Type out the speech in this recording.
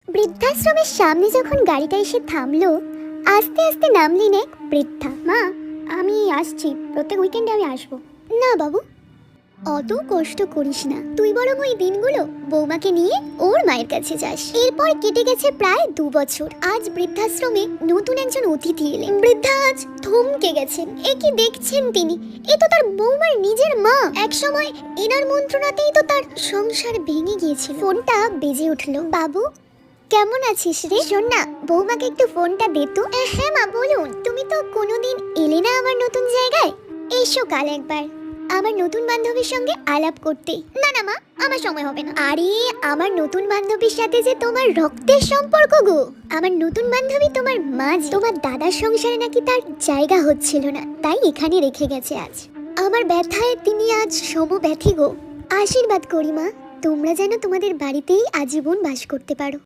বৃদ্ধাশ্রমের সামনে যখন গাড়িটা এসে থামলো, আস্তে আস্তে নামলেন এক বৃদ্ধা। মা, আমি আসছি, প্রত্যেক উইকেন্ডে আমি আসবো। না বাবু, অত কষ্ট করিস না, তুই বরং ওই দিনগুলো বৌমাকে নিয়ে ওর মায়ের কাছে যাস। এরপর কেটে গেছে প্রায় 2 বছর। আজ বৃদ্ধাশ্রমে নতুন একজন অতিথি এলেন। বৃদ্ধা আজ থমকে গেছেন। এ কি দেখছেন তিনি? এ তো তার বৌমার নিজের মা। একসময় এনার মন্ত্রণাতেই তো তার সংসার ভেঙে গিয়েছিল। ফোনটা বেজে উঠলো। বাবু, কেমন আছিস রে? শোন না, বৌমাকে একটু ফোনটা দে তো। হ্যাঁ মা, বলুন। তুমি তো কোনোদিন এলে না আমার নতুন জায়গায়। এসো কাল একবার আমার নতুন বান্ধবীর সঙ্গে আলাপ করতে। না না মা, আমার সময় হবে না। আরে, আমার নতুন বান্ধবীর সাথে যে তোমার রক্তের সম্পর্ক গো। আমার নতুন বান্ধবী তোমার মা। তোমার দাদার সংসারে নাকি তার জায়গা হচ্ছিল না, তাই এখানে রেখে গেছে আজ। আমার ব্যথায় তিনি আজ সমব্যথী গো। আশীর্বাদ করি মা, তোমরা যেন তোমাদের বাড়িতেই আজীবন বাস করতে পারো।